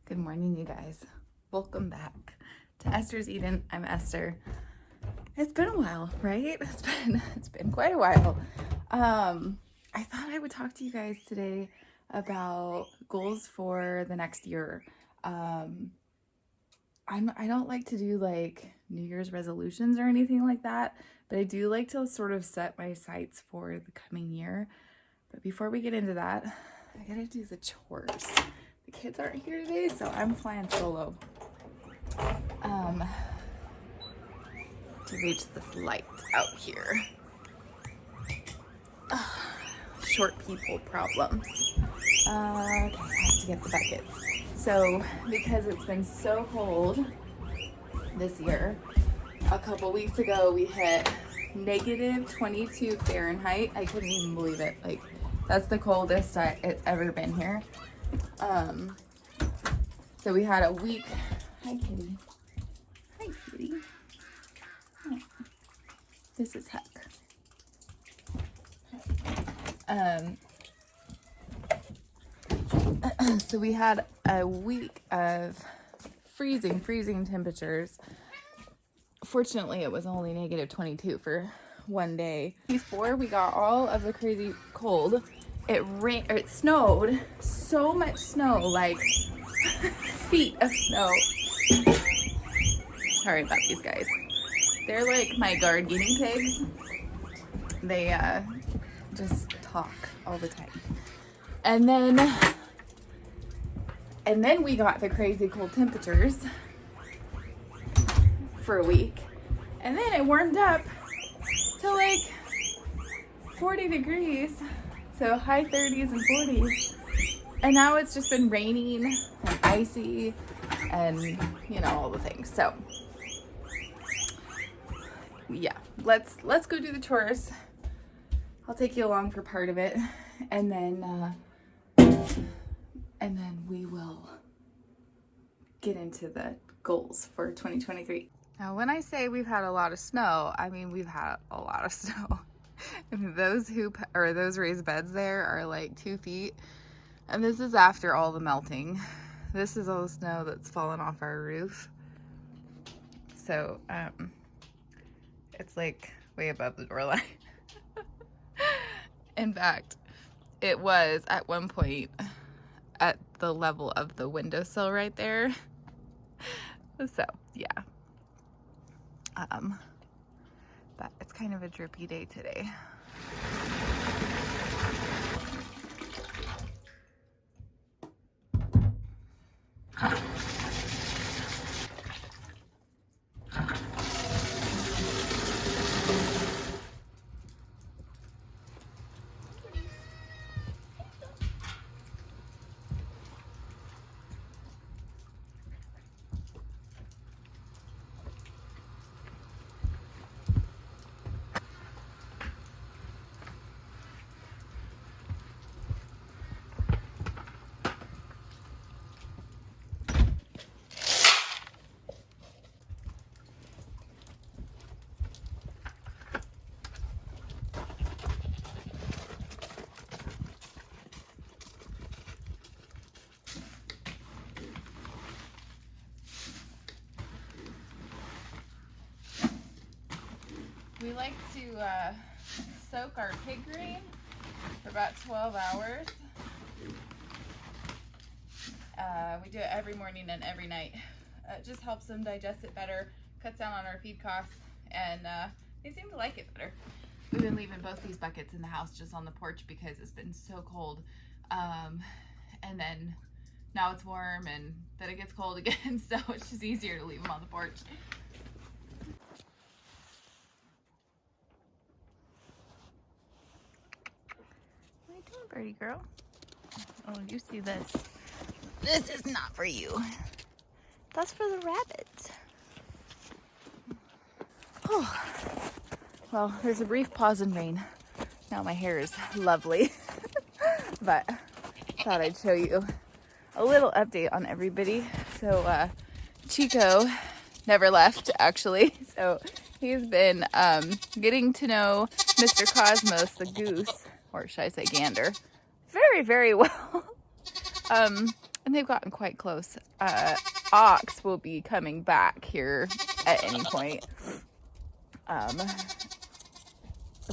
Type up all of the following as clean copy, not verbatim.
Good morning, you guys. Welcome back to Esther's Eden. I'm Esther. It's been a while, right? It's been quite a while. I thought I would talk to you guys today about goals for the next year. I don't like to do like New Year's resolutions or anything like that, but I do like to sort of set my sights for the coming year. But before we get into that, I gotta do the chores. The kids aren't here today, so I'm flying solo to reach this light out here. Short people problems. Okay, I have to get the buckets. So because it's been so cold this year, a couple weeks ago we hit negative 22 Fahrenheit. I couldn't even believe it. Like, that's the coldest it's ever been here. So we had a week. Hi, kitty. Hi, kitty. Oh, this is Huck. So we had a week of freezing temperatures. Fortunately, it was only negative 22 for one day. Before we got all of the crazy cold, it snowed, so much snow, like feet of snow. Sorry about these guys. They're like my guard guinea pigs. They just talk all the time. And then we got the crazy cold temperatures for a week. And then it warmed up to like 40 degrees. So high 30s and 40s. And now it's just been raining and icy and, you know, all the things. So yeah, let's go do the chores. I'll take you along for part of it, and then we will get into the goals for 2023. Now, when I say we've had a lot of snow, I mean we've had a lot of snow. I mean, those raised beds there are like 2 feet, and this is after all the melting. This is all the snow that's fallen off our roof. So it's like way above the door line. In fact, it was at one point at the level of the windowsill right there. So yeah. But it's kind of a drippy day today. We like to soak our pig grain for about 12 hours. We do it every morning and every night. It just helps them digest it better, cuts down on our feed costs, and they seem to like it better. We've been leaving both these buckets in the house just on the porch because it's been so cold. And then now it's warm and then it gets cold again, so it's just easier to leave them on the porch. What are you doing, birdie girl? Oh, you see this. This is not for you. That's for the rabbits. Oh, well, there's a brief pause in rain. Now my hair is lovely. But thought I'd show you a little update on everybody. So Chico never left, actually. So he's been getting to know Mr. Cosmos, the goose, or should I say gander, very, very well. and they've gotten quite close. Ox will be coming back here at any point.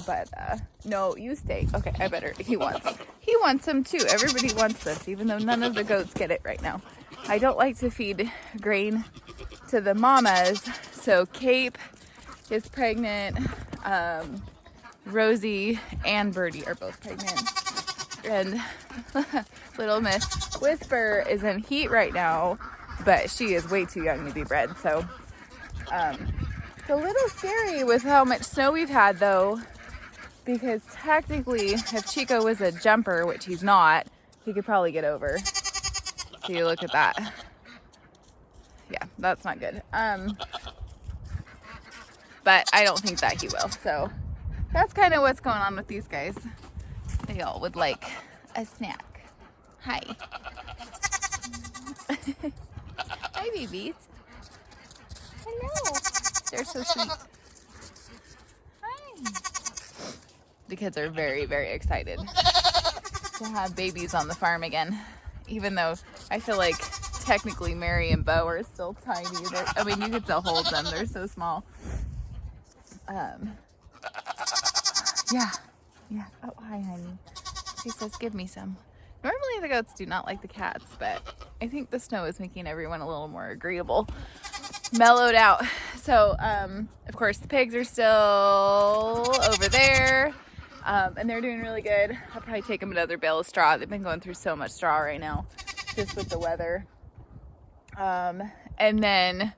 But no, you stay. Okay, I better. He wants them too. Everybody wants this, even though none of the goats get it right now. I don't like to feed grain to the mamas. So Cape is pregnant. Rosie and Birdie are both pregnant. And little Miss Whisper is in heat right now, but she is way too young to be bred. So it's a little scary with how much snow we've had, though, because technically if Chico was a jumper, which he's not, he could probably get over. So you look at that. Yeah, that's not good. But I don't think that he will. So that's kind of what's going on with these guys. They all would like a snack. Hi. Hi, babies. Hello. They're so sweet. Hi. The kids are very, very excited to have babies on the farm again. Even though I feel like technically Mary and Bo are still tiny. I mean, you could still hold them. They're so small. Yeah. Oh, hi, honey. She says, give me some. Normally the goats do not like the cats, but I think the snow is making everyone a little more agreeable. Mellowed out. So, of course, the pigs are still over there, and they're doing really good. I'll probably take them another bale of straw. They've been going through so much straw right now, just with the weather. And then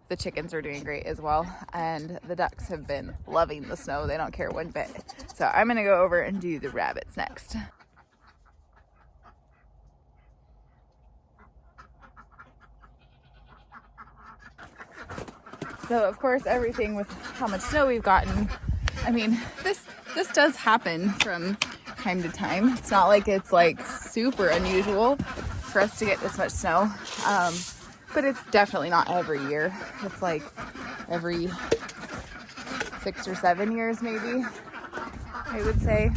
the chickens are doing great as well, and the ducks have been loving the snow. They don't care one bit. So I'm gonna go over and do the rabbits next. So of course, everything with how much snow we've gotten, I mean, this does happen from time to time. It's not like it's like super unusual for us to get this much snow. But it's definitely not every year. It's like every 6 or 7 years, maybe, I would say.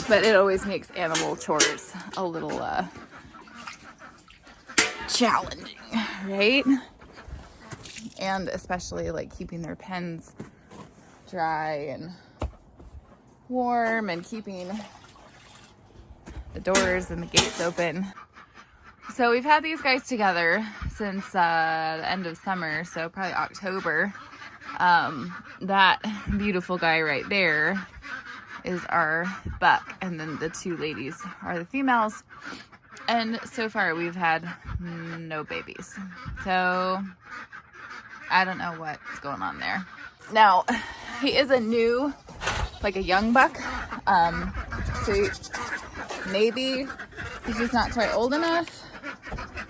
But it always makes animal chores a little challenging, right? And especially like keeping their pens dry and warm and keeping the doors and the gates open. So we've had these guys together since the end of summer, so probably October. That beautiful guy right there is our buck, and then the two ladies are the females. And so far we've had no babies. So I don't know what's going on there. Now, he is a new, like a young buck. So maybe he's just not quite old enough.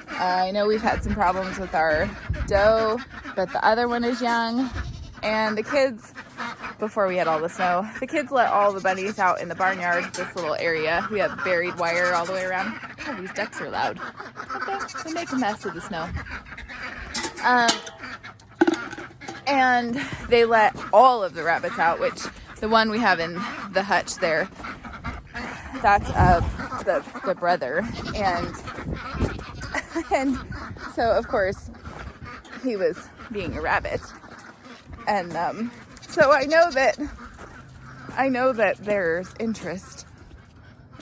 I know we've had some problems with our doe, but the other one is young. And the kids, before we had all the snow, the kids let all the bunnies out in the barnyard, this little area. We have buried wire all the way around. God, these ducks are loud. Okay, they make a mess of the snow. And they let all of the rabbits out, which the one we have in the hutch there, that's the brother. And so of course he was being a rabbit. And so I know that there's interest.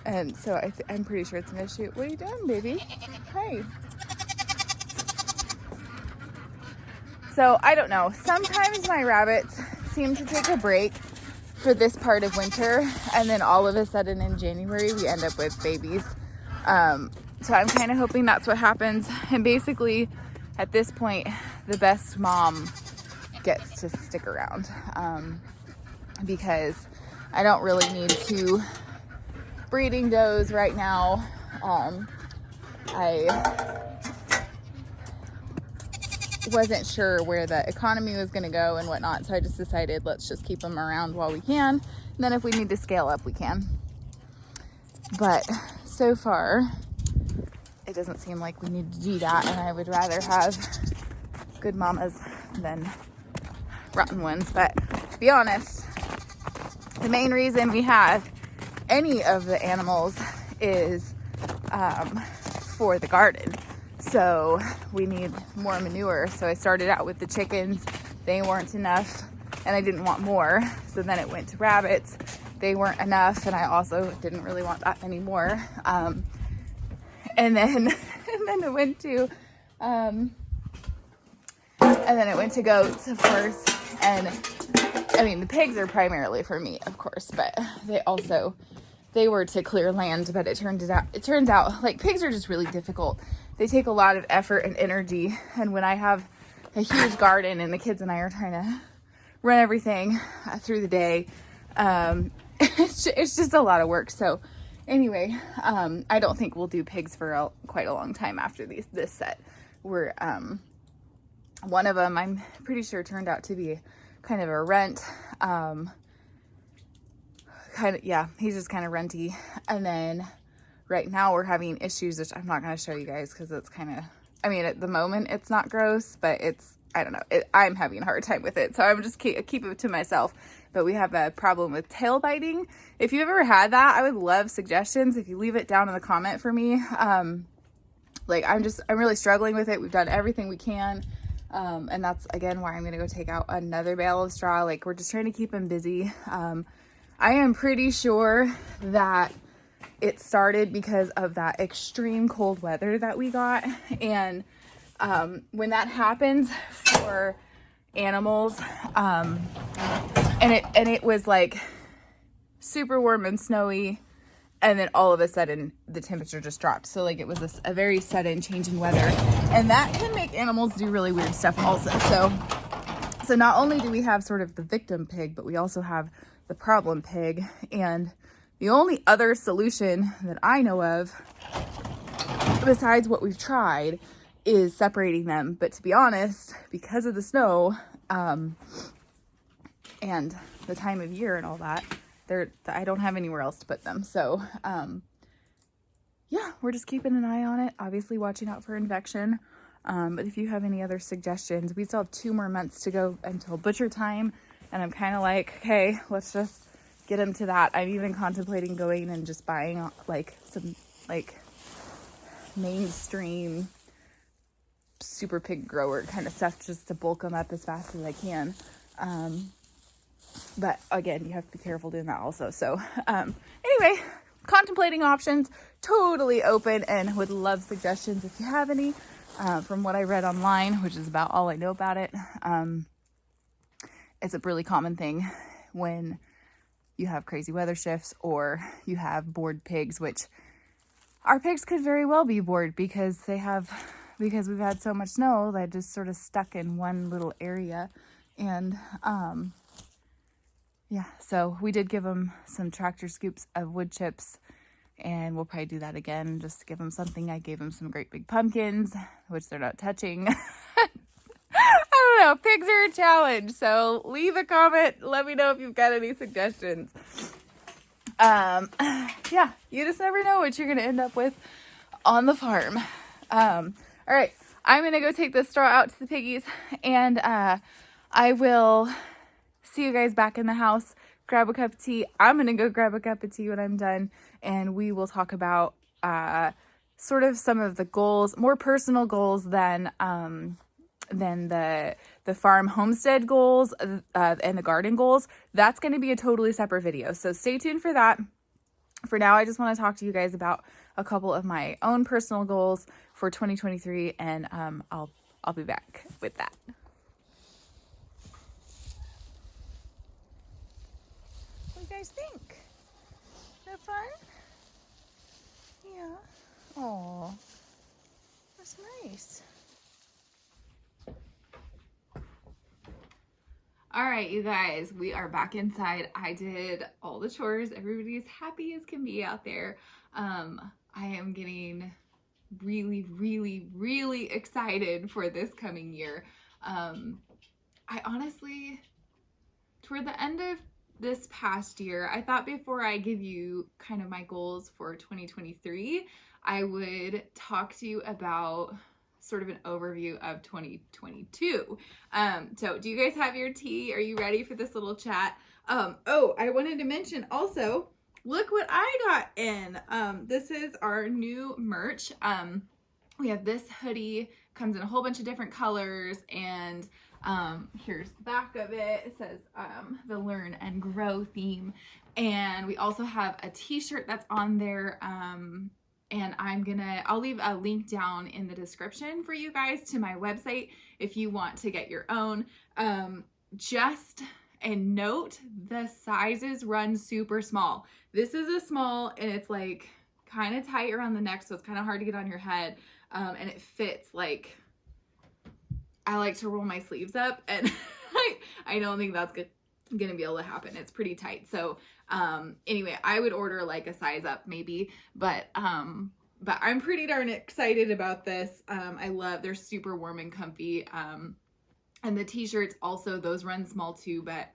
And so I'm pretty sure it's gonna shoot. What are you doing, baby? Hi. So I don't know. Sometimes my rabbits seem to take a break for this part of winter, and then all of a sudden in January we end up with babies. So I'm kind of hoping that's what happens. And basically at this point, the best mom gets to stick around, because I don't really need 2 breeding does right now. I wasn't sure where the economy was going to go and whatnot, so I just decided let's just keep them around while we can, and then if we need to scale up we can. But so far it doesn't seem like we need to do that, and I would rather have good mamas than rotten ones. But to be honest, the main reason we have any of the animals is for the garden. So we need more manure. So I started out with the chickens. They weren't enough and I didn't want more. So then it went to rabbits. They weren't enough and I also didn't really want that many more. And then it went to goats, of course. And I mean, the pigs are primarily for meat, of course, but they were to clear land. But it turns out like pigs are just really difficult. They take a lot of effort and energy. And when I have a huge garden and the kids and I are trying to run everything through the day, it's just a lot of work. So anyway, I don't think we'll do pigs for quite a long time after this set. We're, one of them, I'm pretty sure turned out to be kind of a runt, he's just kind of runty. And then right now we're having issues, which I'm not going to show you guys because it's kind of, I mean, at the moment it's not gross, but I don't know, I'm having a hard time with it. So I'm just keep it to myself. But we have a problem with tail biting. If you've ever had that, I would love suggestions. If you leave it down in the comment for me. I'm really struggling with it. We've done everything we can. And that's again why I'm going to go take out another bale of straw. Like, we're just trying to keep him busy. I am pretty sure that it started because of that extreme cold weather that we got. And when that happens for animals, and it was like super warm and snowy, and then all of a sudden the temperature just dropped. So like it was a very sudden change in weather, and that can make animals do really weird stuff also. So not only do we have sort of the victim pig, but we also have the problem pig. And the only other solution that I know of, besides what we've tried, is separating them. But to be honest, because of the snow, and the time of year and all that, I don't have anywhere else to put them. So, yeah, we're just keeping an eye on it, obviously watching out for infection. But if you have any other suggestions, we still have 2 more months to go until butcher time. And I'm kind of like, okay, let's just get them to that. I'm even contemplating going and just buying like some like mainstream super pig grower kind of stuff just to bulk them up as fast as I can. But again, you have to be careful doing that also. So, anyway, contemplating options, totally open, and would love suggestions if you have any, from what I read online, which is about all I know about it. It's a really common thing when you have crazy weather shifts or you have bored pigs, which our pigs could very well be bored because we've had so much snow that just sort of stuck in one little area. And, yeah, so we did give them some tractor scoops of wood chips, and we'll probably do that again just to give them something. I gave them some great big pumpkins, which they're not touching. I don't know. Pigs are a challenge. So leave a comment. Let me know if you've got any suggestions. Yeah, you just never know what you're going to end up with on the farm. All right. I'm going to go take this straw out to the piggies, and I will see you guys back in the house. Grab a cup of tea. I'm going to go grab a cup of tea when I'm done, and we will talk about sort of some of the goals, more personal goals than the farm homestead goals and the garden goals. That's going to be a totally separate video, so stay tuned for that. For now, I just want to talk to you guys about a couple of my own personal goals for 2023, and I'll be back with that. What do you guys think? Is that fun? Yeah. Oh, that's nice. All right, you guys, we are back inside. I did all the chores. Everybody's happy as can be out there. I am getting really, really, really excited for this coming year. I honestly, toward the end of this past year, I thought before I give you kind of my goals for 2023, I would talk to you about sort of an overview of 2022. So do you guys have your tea? Are you ready for this little chat? Oh, I wanted to mention also, look what I got in. This is our new merch. We have this hoodie, comes in a whole bunch of different colors, and here's the back of it. It says the Learn and Grow theme. And we also have a t-shirt that's on there. And I'll leave a link down in the description for you guys to my website if you want to get your own. Just a note, the sizes run super small. This is a small, and it's like kind of tight around the neck, so it's kind of hard to get on your head. And it fits, like, I like to roll my sleeves up, and I don't think that's gonna be able to happen. It's pretty tight. So anyway, I would order like a size up maybe, but I'm pretty darn excited about this. They're super warm and comfy. And the t-shirts also, those run small too, but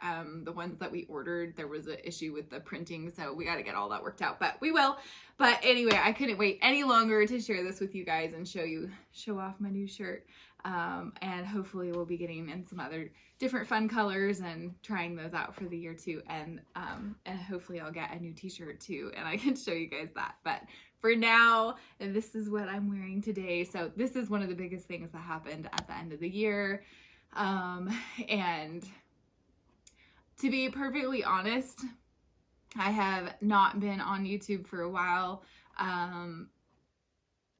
the ones that we ordered, there was an issue with the printing, so we got to get all that worked out, but we will. But anyway, I couldn't wait any longer to share this with you guys and show off my new shirt. And hopefully we'll be getting in some other different fun colors and trying those out for the year too. And hopefully I'll get a new t-shirt too, and I can show you guys that. But for now, this is what I'm wearing today. So this is one of the biggest things that happened at the end of the year. And to be perfectly honest, I have not been on YouTube for a while.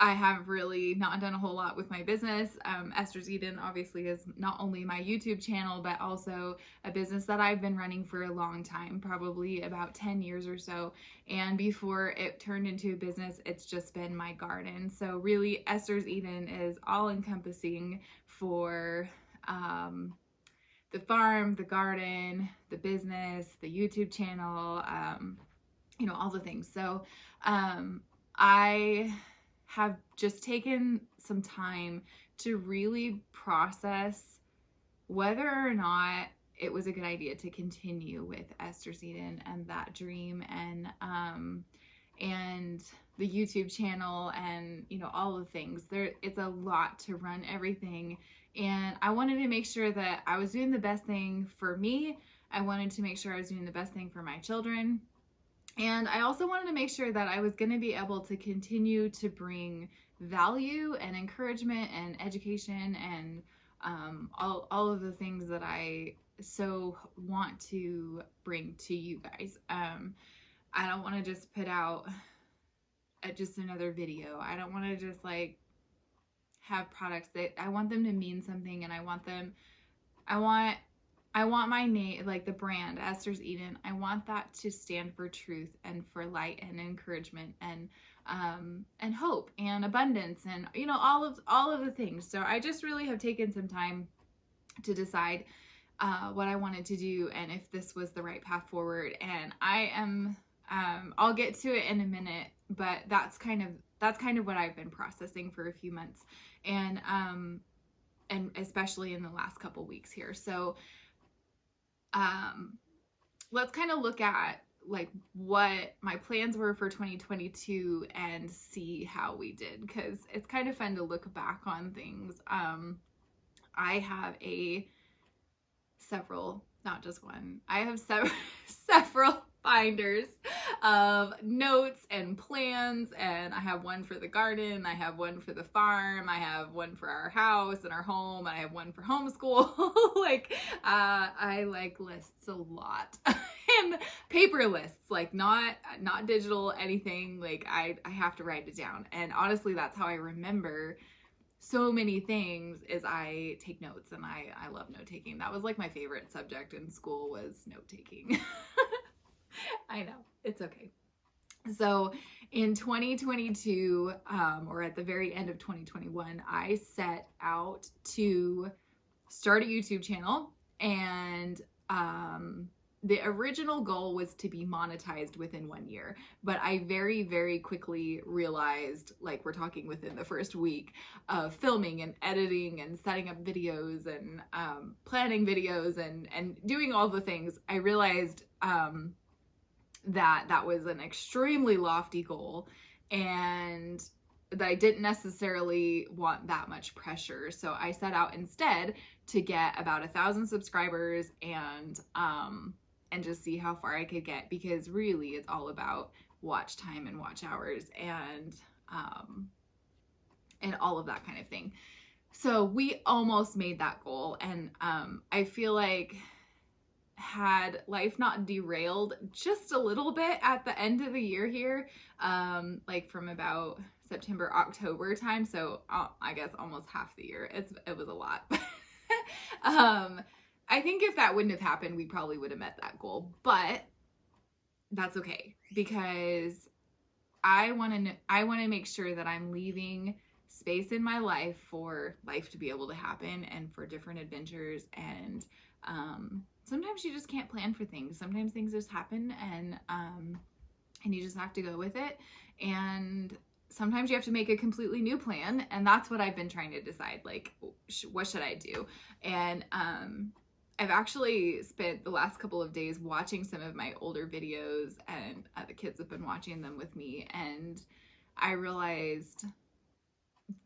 I have really not done a whole lot with my business. Esther's Eden obviously is not only my YouTube channel, but also a business that I've been running for a long time, probably about 10 years or so. And before it turned into a business, it's just been my garden. So really, Esther's Eden is all encompassing for the farm, the garden, the business, the YouTube channel, all the things. So I have just taken some time to really process whether or not it was a good idea to continue with Esther's Eden and that dream, and the YouTube channel, and all the things. It's a lot to run everything, and I wanted to make sure that I was doing the best thing for me. I wanted to make sure I was doing the best thing for my children. And I also wanted to make sure that I was going to be able to continue to bring value and encouragement and education and all of the things that I so want to bring to you guys. I don't want to just put out just another video. I don't want to just like have products that I want them to mean something, and I want my name, like the brand Esther's Eden, I want that to stand for truth and for light and encouragement and hope and abundance and all of the things. So I just really have taken some time to decide what I wanted to do and if this was the right path forward. And I am I'll get to it in a minute, but that's kind of what I've been processing for a few months, and especially in the last couple weeks here. So let's kind of look at like what my plans were for 2022 and see how we did, because it's kind of fun to look back on things. I have not just one, I have several binders of notes and plans, and I have one for the garden, I have one for the farm, I have one for our house and our home, I have one for homeschool. I like lists a lot. And paper lists, like not digital anything, like I have to write it down. And honestly, that's how I remember so many things, is I take notes, and I love note taking. That was like my favorite subject in school, was note taking. I know, it's okay. So in 2022, or at the very end of 2021, I set out to start a YouTube channel, and the original goal was to be monetized within 1 year, but I very, very quickly realized, like we're talking within the first week of filming and editing and setting up videos and planning videos and doing all the things, I realized that was an extremely lofty goal, and that I didn't necessarily want that much pressure. So I set out instead to get about 1,000 subscribers and and just see how far I could get, because really it's all about watch time and watch hours and all of that kind of thing. So we almost made that goal, and I feel like had life not derailed just a little bit at the end of the year here, like from about September, October time, so I guess almost half the year, it was a lot. I think if that wouldn't have happened, we probably would have met that goal, but that's okay, because I want to make sure that I'm leaving space in my life for life to be able to happen, and for different adventures. And sometimes you just can't plan for things. Sometimes things just happen, and you just have to go with it. And sometimes you have to make a completely new plan, and that's what I've been trying to decide, like, what should I do? And I've actually spent the last couple of days watching some of my older videos, and the kids have been watching them with me, and I realized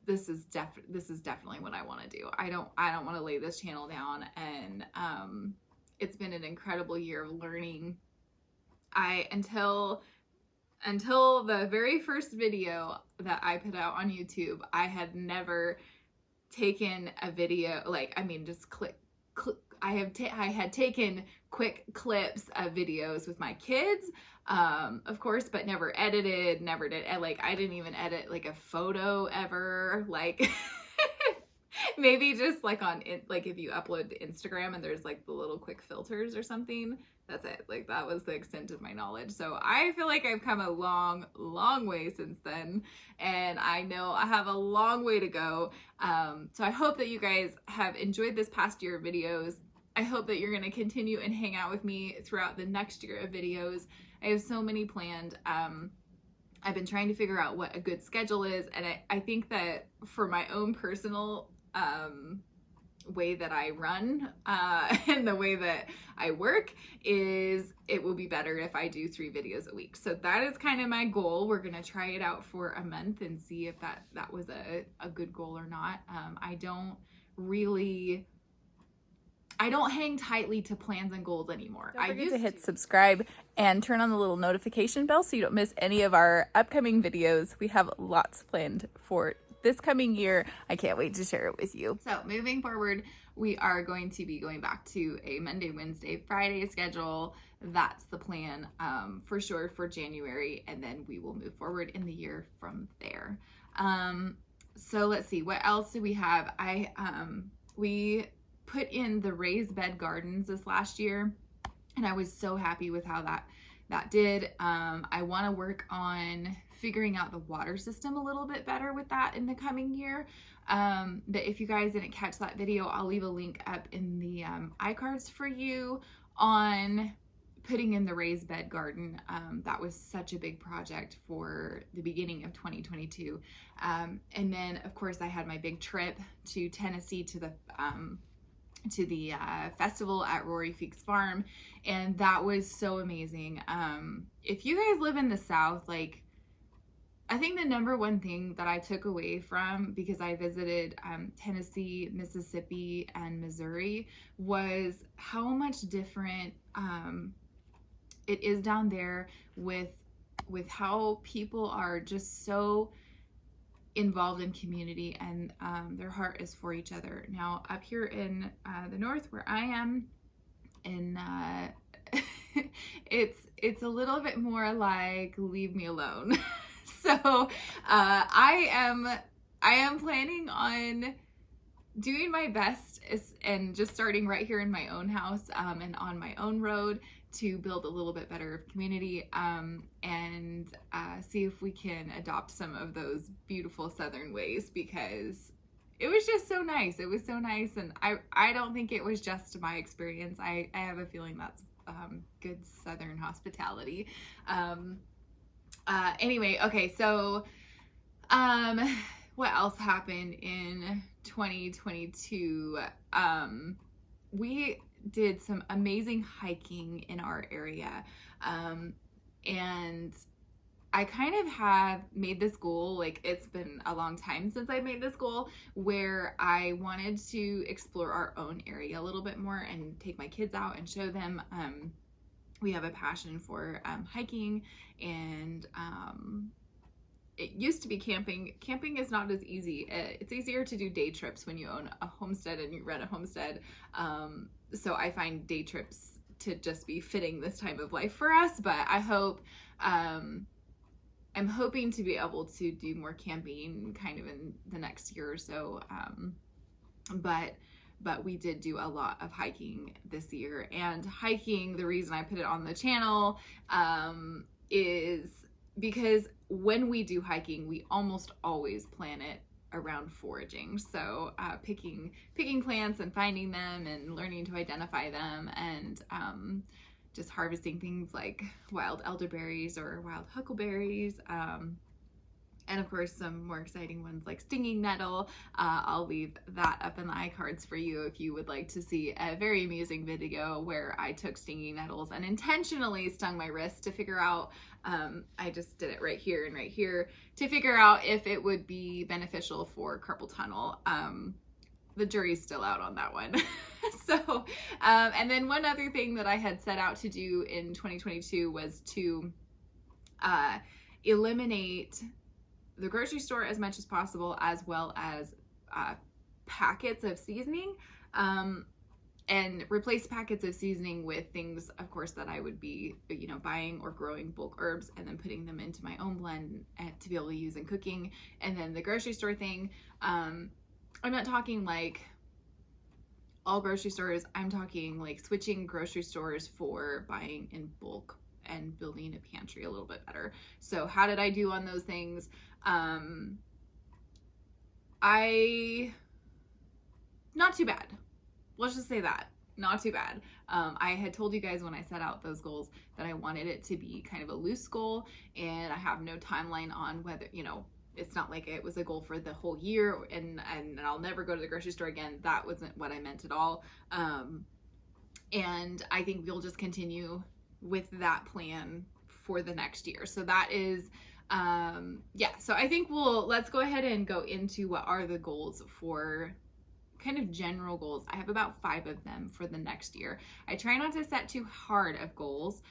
this is definitely what I want to do. I don't want to lay this channel down, and it's been an incredible year of learning. Until the very first video that I put out on YouTube, I had never taken a video, like, I mean, just I had taken quick clips of videos with my kids, of course, but never edited, never did, like, I didn't even edit like a photo ever, like, maybe just like like if you upload to Instagram and there's like the little quick filters or something, that's it. Like, that was the extent of my knowledge. So I feel like I've come a long, long way since then, and I know I have a long way to go. So I hope that you guys have enjoyed this past year of videos. I hope that you're going to continue and hang out with me throughout the next year of videos. I have so many planned. I've been trying to figure out what a good schedule is, and I think that for my own personal way that I run and the way that I work, is it will be better if I do 3 videos a week. So that is kind of my goal. We're gonna try it out for a month and see if that was a good goal or not. I don't hang tightly to plans and goals anymore. Don't forget to hit subscribe and turn on the little notification bell so you don't miss any of our upcoming videos. We have lots planned for this coming year. I can't wait to share it with you. So moving forward, we are going to be going back to a Monday, Wednesday, Friday schedule. That's the plan for sure for January, and then we will move forward in the year from there. So let's see, what else do we have? We put in the raised bed gardens this last year, and I was so happy with how that did. I want to work on figuring out the water system a little bit better with that in the coming year. But if you guys didn't catch that video, I'll leave a link up in the iCards for you on putting in the raised bed garden. That was such a big project for the beginning of 2022. And then of course I had my big trip to Tennessee to the festival at Rory Feeks Farm, and that was so amazing. If you guys live in the South, like, I think the number one thing that I took away from, because I visited Tennessee, Mississippi, and Missouri, was how much different it is down there with how people are just so involved in community, and their heart is for each other. Now up here in the north where I am, in it's a little bit more like leave me alone. So I am planning on doing my best and just starting right here in my own house and on my own road to build a little bit better community, and see if we can adopt some of those beautiful Southern ways, because it was just so nice. It was so nice, and I don't think it was just my experience. I have a feeling that's good Southern hospitality. Anyway, okay, so what else happened in 2022? We did some amazing hiking in our area, and I kind of have made this goal, like, it's been a long time since I made this goal, where I wanted to explore our own area a little bit more and take my kids out and show them we have a passion for hiking, and it used to be camping. Camping is not as easy. It's easier to do day trips when you own a homestead and you rent a homestead. So I find day trips to just be fitting this time of life for us. But I hope, I'm hoping to be able to do more camping kind of in the next year or so. But we did do a lot of hiking this year. And hiking, the reason I put it on the channel is because when we do hiking, we almost always plan it around foraging. So picking plants and finding them and learning to identify them, and just harvesting things like wild elderberries or wild huckleberries. And of course, some more exciting ones like stinging nettle. I'll leave that up in the iCards for you if you would like to see a very amusing video where I took stinging nettles and intentionally stung my wrist to figure out, I just did it right here and right here, to figure out if it would be beneficial for carpal tunnel. The jury's still out on that one. So, and then one other thing that I had set out to do in 2022 was to eliminate the grocery store as much as possible, as well as packets of seasoning, and replace packets of seasoning with things, of course, that I would be, buying or growing bulk herbs and then putting them into my own blend to be able to use in cooking. And then the grocery store thing, I'm not talking like all grocery stores. I'm talking like switching grocery stores for buying in bulk and building a pantry a little bit better. So how did I do on those things? Not too bad. Let's just say that. Not too bad. I had told you guys when I set out those goals that I wanted it to be kind of a loose goal, and I have no timeline on whether, it's not like it was a goal for the whole year and I'll never go to the grocery store again. That wasn't what I meant at all. And I think we'll just continue with that plan for the next year. So that is, so I think let's go ahead and go into what are the goals for kind of general goals. I have about 5 of them for the next year. I try not to set too hard of goals.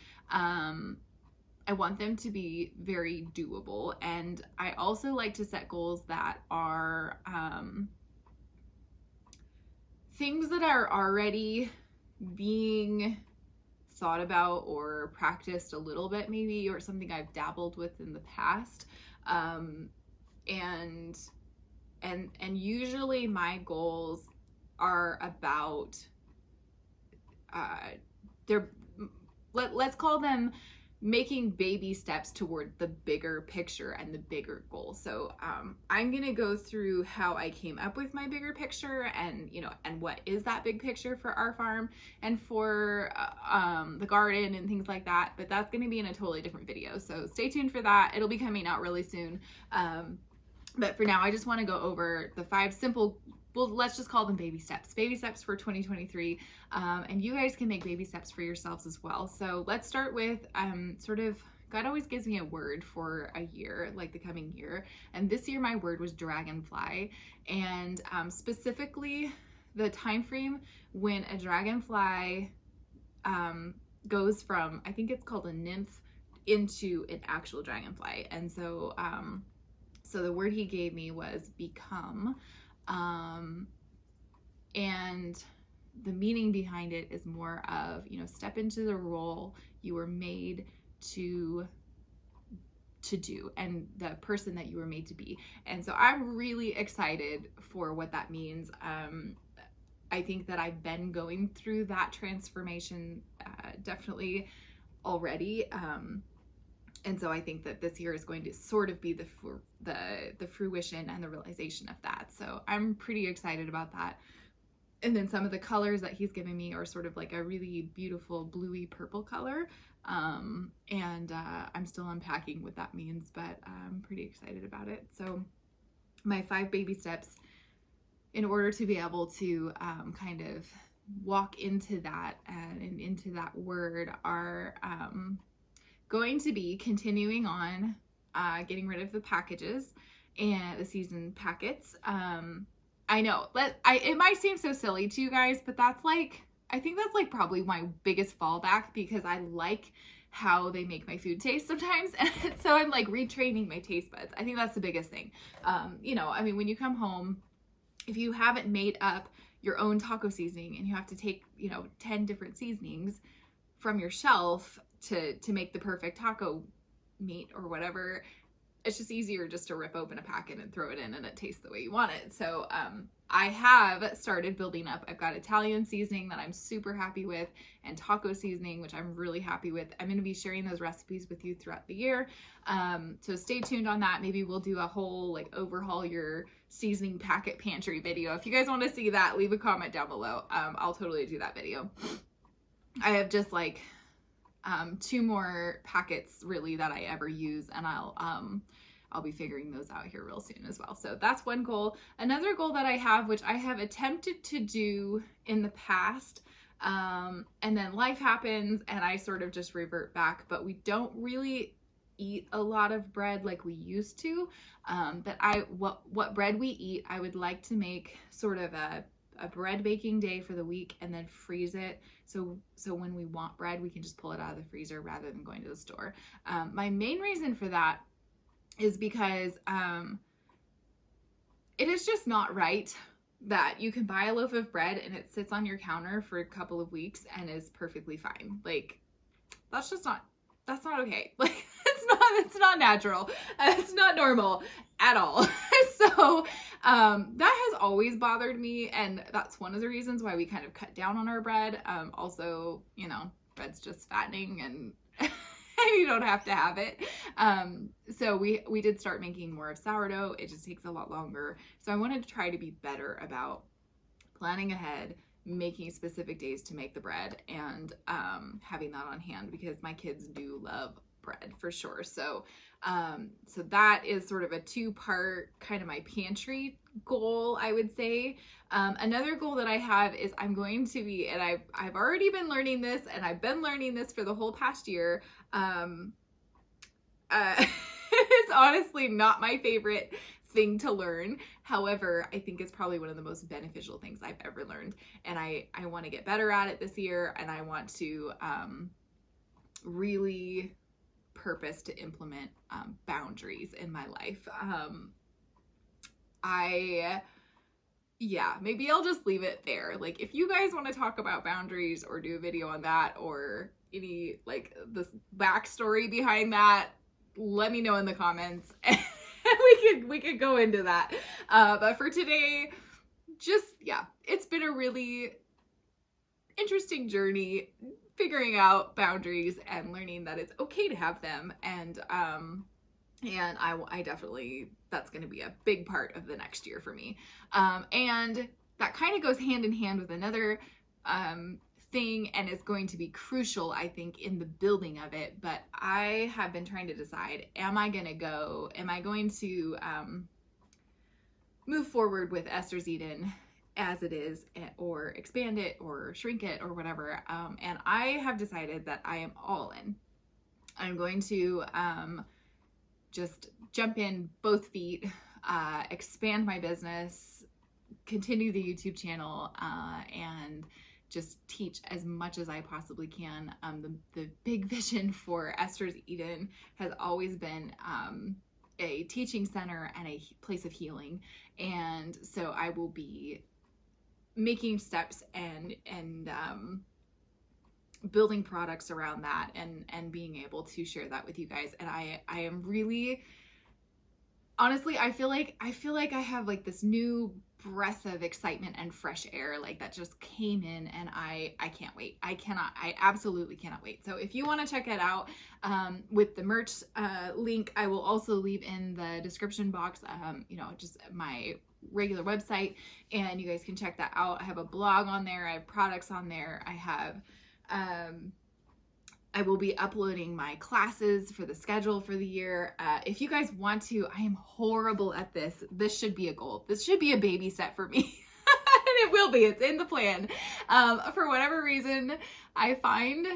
I want them to be very doable. And I also like to set goals that are things that are already being thought about or practiced a little bit maybe, or something I've dabbled with in the past. And usually my goals are about, let's call them making baby steps toward the bigger picture and the bigger goal. So I'm gonna go through how I came up with my bigger picture, and and what is that big picture for our farm and for the garden and things like that. But that's gonna be in a totally different video, so stay tuned for that. It'll be coming out really soon. But for now, I just want to go over the 5 simple, well, let's just call them baby steps for 2023. And you guys can make baby steps for yourselves as well. So let's start with God always gives me a word for a year, like the coming year. And this year my word was dragonfly. And specifically the time frame when a dragonfly goes from, I think it's called a nymph, into an actual dragonfly. And so so the word he gave me was become, and the meaning behind it is more of, step into the role you were made to do, and the person that you were made to be. And so I'm really excited for what that means. I think that I've been going through that transformation definitely already. And so I think that this year is going to sort of be the fruition and the realization of that. So I'm pretty excited about that. And then some of the colors that he's given me are sort of like a really beautiful bluey purple color. And I'm still unpacking what that means, but I'm pretty excited about it. So my 5 baby steps in order to be able to kind of walk into that and into that word are going to be continuing on getting rid of the packages and the season packets. I know it might seem so silly to you guys, but that's like I think that's like probably my biggest fallback, because I like how they make my food taste sometimes. And so I'm like retraining my taste buds. I think that's the biggest thing. You know, I mean, when you come home, if you haven't made up your own taco seasoning and you have to take, you know, 10 different seasonings from your shelf to make the perfect taco meat or whatever, it's just easier just to rip open a packet and throw it in and it tastes the way you want it. So I have started building up. I've got Italian seasoning that I'm super happy with, and taco seasoning, which I'm really happy with. I'm going to be sharing those recipes with you throughout the year. So stay tuned on that. Maybe we'll do a whole like overhaul your seasoning packet pantry video. If you guys want to see that, leave a comment down below. I'll totally do that video. I have just like 2 more packets really that I ever use, and I'll be figuring those out here real soon as well. So that's one goal. Another goal that I have, which I have attempted to do in the past, and then life happens and I sort of just revert back, but we don't really eat a lot of bread like we used to. But what bread we eat, I would like to make sort of a bread baking day for the week and then freeze it. So when we want bread, we can just pull it out of the freezer rather than going to the store. My main reason for that is because it is just not right that you can buy a loaf of bread and it sits on your counter for a couple of weeks and is perfectly fine. Like, that's not okay. Like, it's not natural. It's not normal at all. So that has always bothered me, and that's one of the reasons why we kind of cut down on our bread. Also, you know, bread's just fattening and you don't have to have it. So we did start making more of sourdough. It just takes a lot longer. So I wanted to try to be better about planning ahead, making specific days to make the bread, and having that on hand, because my kids do love bread for sure. So so that is sort of a 2-part kind of my pantry goal, I would say. Another goal that I have is I'm going to be, and I've already been learning this, and I've been learning this for the whole past year. It's honestly not my favorite thing to learn. However, I think it's probably one of the most beneficial things I've ever learned. And I want to get better at it this year, and I want to really purpose to implement boundaries in my life. Maybe I'll just leave it there. Like, if you guys want to talk about boundaries or do a video on that, or any like this backstory behind that, let me know in the comments and we could go into that. But for today, just, it's been a really interesting journey figuring out boundaries and learning that it's okay to have them. And I definitely, that's going to be a big part of the next year for me. And that kind of goes hand in hand with another thing, and is going to be crucial, I think, in the building of it. But I have been trying to decide, am I going to move forward with Esther's Eden as it is, or expand it or shrink it or whatever. And I have decided that I am all in. I'm going to just jump in both feet, expand my business, continue the YouTube channel, and just teach as much as I possibly can. The big vision for Esther's Eden has always been a teaching center and a place of healing. And so I will be making steps and building products around that, and being able to share that with you guys. And I am really, honestly, I feel like I have like this new breath of excitement and fresh air like that just came in, and I can't wait. I absolutely cannot wait. So if you want to check it out, with the merch link, I will also leave in the description box, just my regular website, and you guys can check that out. I have a blog on there, I have products on there, I will be uploading my classes for the schedule for the year. If you guys want to, I am horrible at this. This should be a goal. This should be a baby step for me. And it will be. It's in the plan. For whatever reason, I find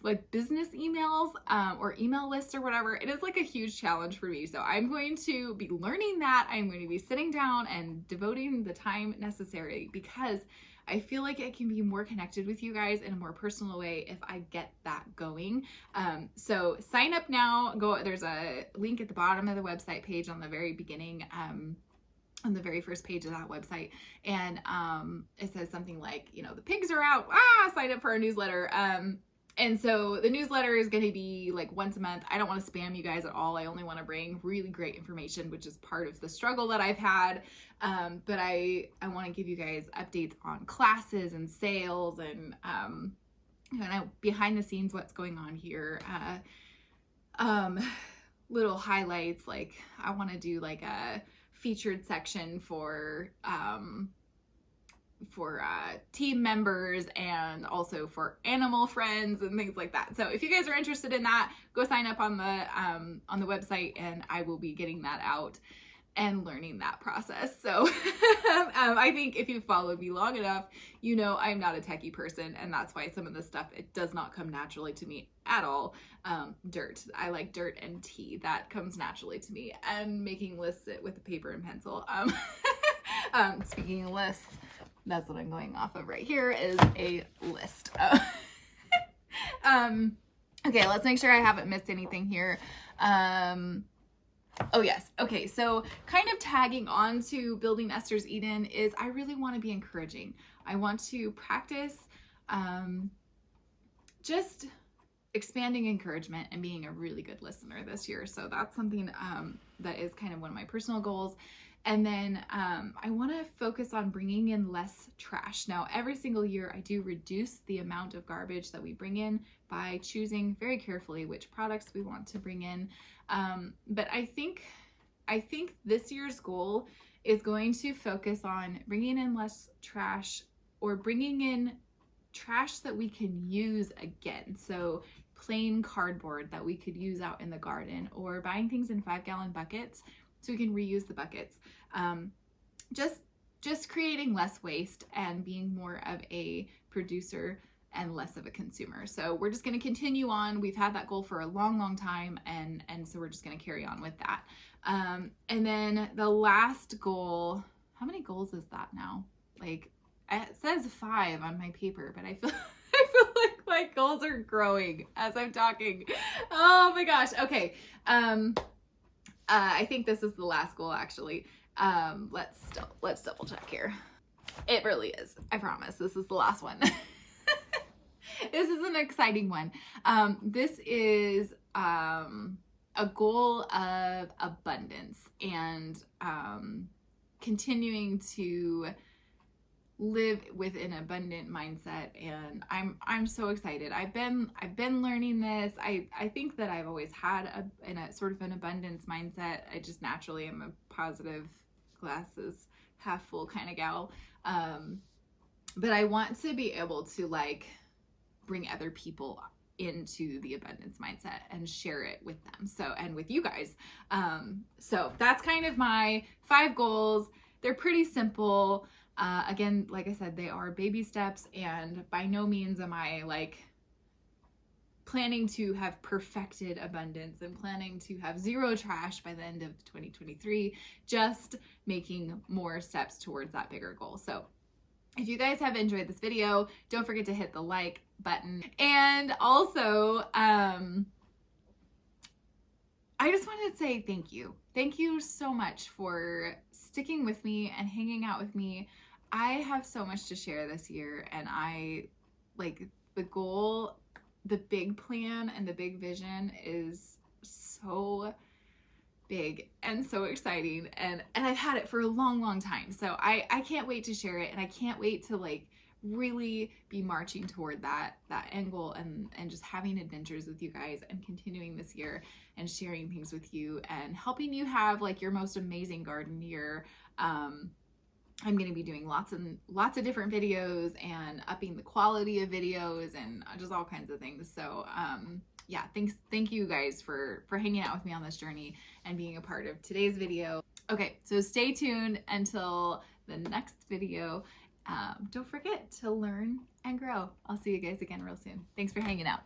like business emails or email lists or whatever. It is like a huge challenge for me. So I'm going to be learning that. I'm going to be sitting down and devoting the time necessary because I feel like I can be more connected with you guys in a more personal way if I get that going. So sign up now. There's a link at the bottom of the website page on the very beginning, on the very first page of that website. And it says something like, you know, the pigs are out. Sign up for our newsletter. And so the newsletter is going to be like once a month. I don't want to spam you guys at all. I only want to bring really great information, which is part of the struggle that I've had. But I want to give you guys updates on classes and sales and, you know, behind the scenes, what's going on here. Little highlights. Like I want to do like a featured section for team members and also for animal friends and things like that. So if you guys are interested in that, go sign up on the website and I will be getting that out and learning that process. So I think if you followed me long enough, you know I'm not a techie person, and that's why some of this stuff, it does not come naturally to me at all. Dirt. I like dirt and tea. That comes naturally to me, and making lists with a paper and pencil. Speaking of lists, that's what I'm going off of right here is a list. Okay, let's make sure I haven't missed anything here. Oh yes. Okay. So kind of tagging on to building Esther's Eden is I really want to be encouraging. I want to practice just expanding encouragement and being a really good listener this year. So that's something that is kind of one of my personal goals. And then I want to focus on bringing in less trash. Now, every single year I do reduce the amount of garbage that we bring in by choosing very carefully which products we want to bring in. But I think this year's goal is going to focus on bringing in less trash, or bringing in trash that we can use again. So plain cardboard that we could use out in the garden, or buying things in 5-gallon buckets so we can reuse the buckets. Just creating less waste and being more of a producer and less of a consumer. So we're just going to continue on. We've had that goal for a long, long time. And so we're just going to carry on with that. And then the last goal, how many goals is that now? Like it says 5 on my paper, but I feel like my goals are growing as I'm talking. Oh my gosh. Okay. I think this is the last goal actually. Let's double check here. It really is. I promise. This is the last one. This is an exciting one. This is a goal of abundance and continuing to live with an abundant mindset, and I'm so excited. I've been learning this. I think that I've always had a sort of an abundance mindset. I just naturally am a positive, glasses half full kind of gal. But I want to be able to like bring other people into the abundance mindset and share it with them. So, and with you guys. So that's kind of my 5 goals. They're pretty simple. Again, like I said, they are baby steps, and by no means am I like planning to have perfected abundance and planning to have 0 trash by the end of 2023, just making more steps towards that bigger goal. So if you guys have enjoyed this video, don't forget to hit the like button. And also, I just wanted to say thank you. Thank you so much for sticking with me and hanging out with me. I have so much to share this year, and I like the goal, the big plan and the big vision is so big and so exciting, and I've had it for a long, long time. So I can't wait to share it, and I can't wait to like really be marching toward that end goal and just having adventures with you guys and continuing this year and sharing things with you and helping you have like your most amazing garden year. I'm going to be doing lots of different videos and upping the quality of videos and just all kinds of things. So yeah, thank you guys for hanging out with me on this journey and being a part of today's video. Okay, so stay tuned until the next video. Don't forget to learn and grow. I'll see you guys again real soon. Thanks for hanging out.